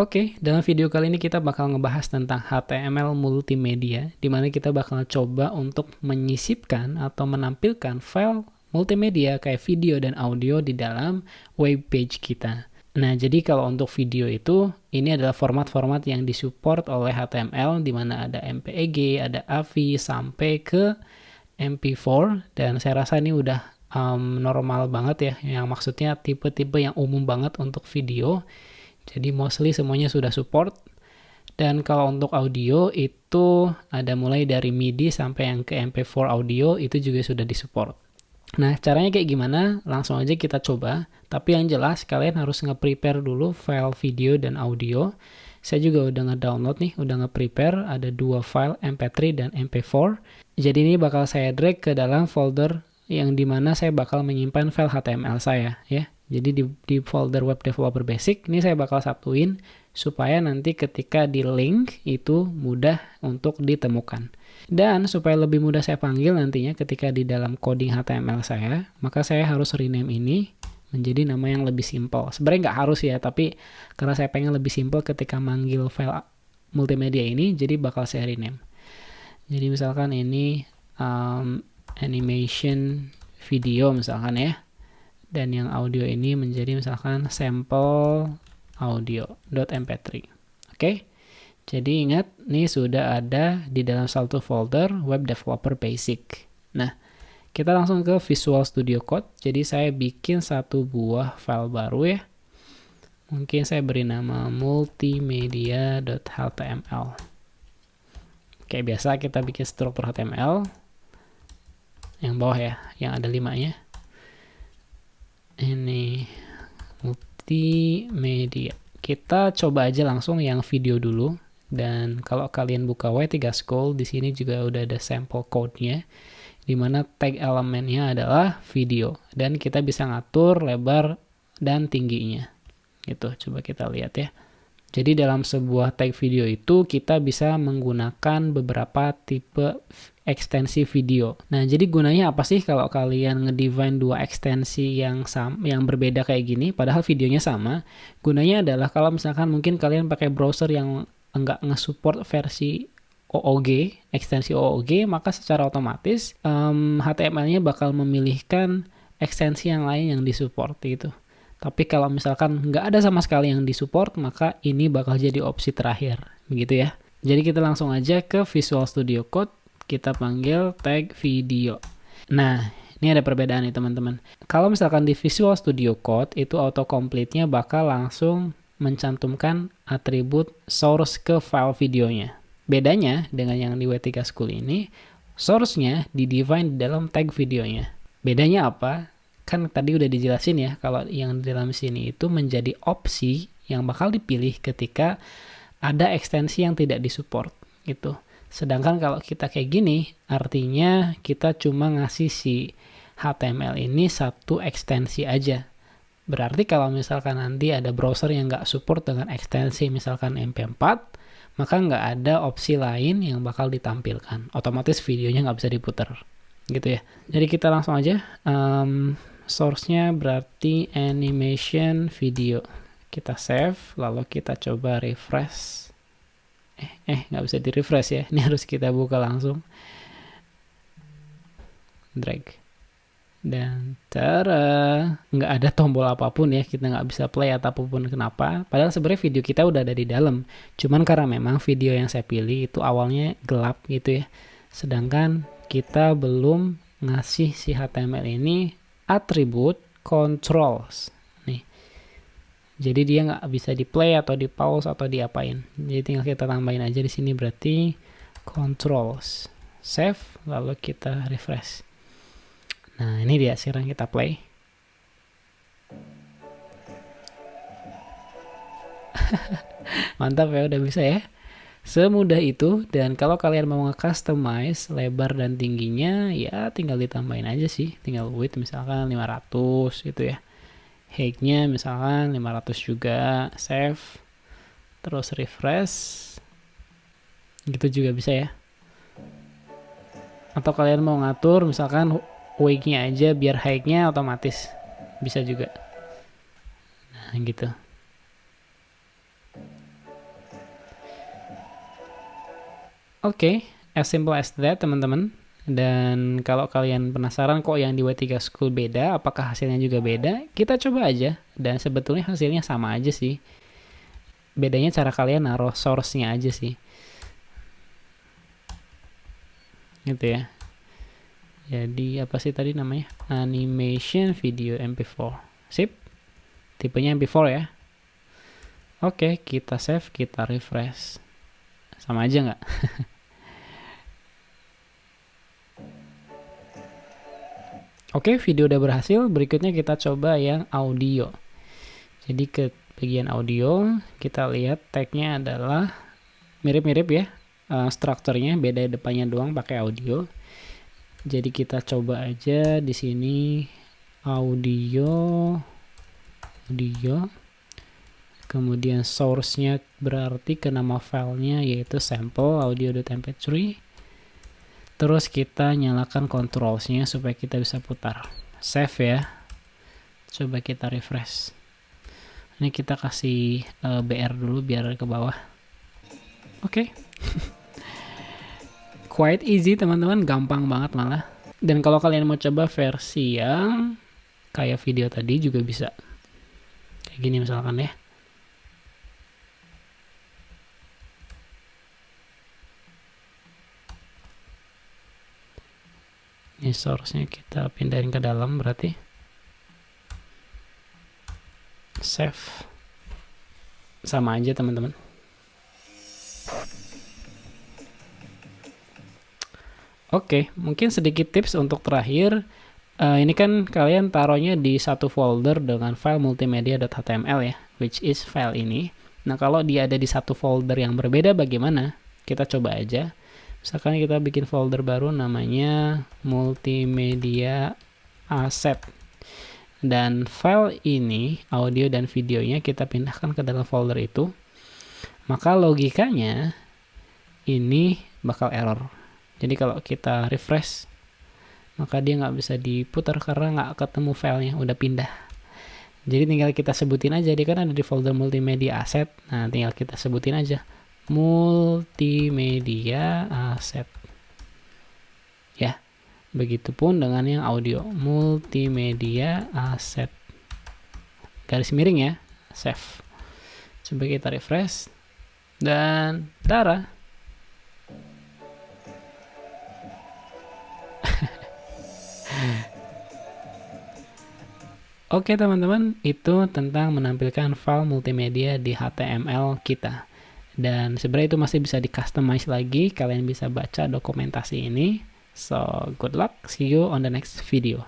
Oke, dalam video kali ini kita bakal ngebahas tentang HTML multimedia, di mana kita bakal coba untuk menyisipkan atau menampilkan file multimedia kayak video dan audio di dalam web page kita. Nah, jadi kalau untuk video itu, ini adalah format-format yang disupport oleh HTML, di mana ada MPEG, ada AVI, sampai ke MP4, dan saya rasa ini udah normal banget ya, yang maksudnya tipe-tipe yang umum banget untuk video. Jadi mostly semuanya sudah support. Dan kalau untuk audio itu ada mulai dari MIDI sampai yang ke MP4 audio itu juga sudah disupport. Nah, caranya kayak gimana? Langsung aja kita coba. Tapi yang jelas kalian harus nge-prepare dulu file video dan audio. Saya juga udah nge-download nih, udah nge-prepare. Ada 2 file MP3 dan MP4. Jadi ini bakal saya drag ke dalam folder yang dimana saya bakal menyimpan file HTML saya ya. Jadi di folder Web Developer Basic, ini saya bakal satuin supaya nanti ketika di link itu mudah untuk ditemukan. Dan supaya lebih mudah saya panggil nantinya ketika di dalam coding HTML saya, maka saya harus rename ini menjadi nama yang lebih simple. Sebenarnya nggak harus ya, tapi karena saya pengen lebih simple ketika manggil file multimedia ini, jadi bakal saya rename. Jadi misalkan ini animation video misalkan ya. Dan yang audio ini menjadi misalkan sample audio.mp3. Oke. Jadi ingat, ini sudah ada di dalam satu folder Web Developer Basic. Nah, kita langsung ke Visual Studio Code. Jadi saya bikin satu buah file baru ya. Mungkin saya beri nama multimedia.html. Kayak biasa kita bikin struktur HTML. Yang bawah ya, yang ada 5-nya. Ini multimedia. Kita coba aja langsung yang video dulu. Dan kalau kalian buka W3 School, di sini juga udah ada sampel code-nya, di mana tag elemennya adalah video. Dan kita bisa ngatur lebar dan tingginya. Gitu, coba kita lihat ya. Jadi dalam sebuah tag video itu kita bisa menggunakan beberapa tipe ekstensi video. Nah, jadi gunanya apa sih kalau kalian ngedefine 2 ekstensi yang berbeda kayak gini, padahal videonya sama? Gunanya adalah kalau misalkan mungkin kalian pakai browser yang enggak nge-support versi OOG, ekstensi OOG, maka secara otomatis HTML-nya bakal memilihkan ekstensi yang lain yang disupport gitu. Tapi kalau misalkan nggak ada sama sekali yang disupport, maka ini bakal jadi opsi terakhir, begitu ya. Jadi kita langsung aja ke Visual Studio Code, kita panggil tag video. Nah, ini ada perbedaan nih teman-teman. Kalau misalkan di Visual Studio Code, itu autocomplete-nya bakal langsung mencantumkan atribut source ke file videonya. Bedanya dengan yang di W3 School ini, source-nya di-define di dalam tag videonya. Bedanya apa? Kan tadi udah dijelasin ya, kalau yang di dalam sini itu menjadi opsi yang bakal dipilih ketika ada ekstensi yang tidak disupport gitu. Sedangkan kalau kita kayak gini, artinya kita cuma ngasih si HTML ini satu ekstensi aja. Berarti kalau misalkan nanti ada browser yang nggak support dengan ekstensi misalkan MP4, maka nggak ada opsi lain yang bakal ditampilkan. Otomatis videonya nggak bisa diputar gitu ya. Jadi kita langsung aja. Source-nya berarti animation video. Kita save, lalu kita coba refresh. Nggak bisa di refresh ya. Ini harus kita buka langsung. Drag. Dan tara, nggak ada tombol apapun ya. Kita nggak bisa play ataupun kenapa. Padahal sebenarnya video kita udah ada di dalam. Cuman karena memang video yang saya pilih itu awalnya gelap gitu ya. Sedangkan kita belum ngasih si HTML ini atribut controls nih. Jadi dia nggak bisa di play atau di pause atau diapain. Jadi tinggal kita tambahin aja di sini berarti controls. Save lalu kita refresh. Nah, ini dia, sekarang kita play. Mantap ya, udah bisa ya. Semudah itu, dan kalau kalian mau nge-customize lebar dan tingginya, ya tinggal ditambahin aja sih. Tinggal width misalkan 500 gitu ya. Height-nya misalkan 500 juga, save. Terus refresh. Gitu juga bisa ya. Atau kalian mau ngatur misalkan weight-nya aja biar height-nya otomatis. Bisa juga. Nah, gitu. Oke, as simple as that teman-teman. Dan kalau kalian penasaran kok yang di W3 School beda, apakah hasilnya juga beda, kita coba aja. Dan sebetulnya hasilnya sama aja sih. Bedanya cara kalian naruh source-nya aja sih. Gitu ya. Jadi apa sih tadi namanya? Animation video MP4. Sip. Tipenya MP4 ya. Oke, kita save, kita refresh. Sama aja nggak? Oke, video udah berhasil. Berikutnya kita coba yang audio. Jadi ke bagian audio, kita lihat tagnya adalah mirip-mirip ya. Strukturnya beda depannya doang pakai audio. Jadi kita coba aja di sini audio. Kemudian source-nya berarti ke nama filenya yaitu sample audio.mp3. Terus kita nyalakan controls-nya supaya kita bisa putar. Save ya. Coba kita refresh. Ini kita kasih BR dulu biar ke bawah. Oke. Quite easy teman-teman, gampang banget malah. Dan kalau kalian mau coba versi yang kayak video tadi juga bisa. Kayak gini misalkan ya. Ini source-nya kita pindahin ke dalam berarti. Save. Sama aja teman-teman. Oke, mungkin sedikit tips untuk terakhir. Ini kan kalian taruhnya di satu folder dengan file multimedia.html ya, which is file ini. Nah, kalau dia ada di satu folder yang berbeda bagaimana? Kita coba aja. Misalkan kita bikin folder baru namanya multimedia asset. Dan file ini, audio dan videonya kita pindahkan ke dalam folder itu. Maka logikanya ini bakal error. Jadi kalau kita refresh, maka dia nggak bisa diputar karena nggak ketemu filenya, udah pindah. Jadi tinggal kita sebutin aja, dia kan ada di folder multimedia asset. Nah, tinggal kita sebutin aja multimedia asset. Ya, begitupun dengan yang audio, multimedia asset. Garis miring ya, save. Coba kita refresh dan tara. Oke teman-teman, itu tentang menampilkan file multimedia di HTML kita. Dan sebenarnya itu masih bisa di customize lagi, kalian bisa baca dokumentasi ini. So, good luck, see you on the next video.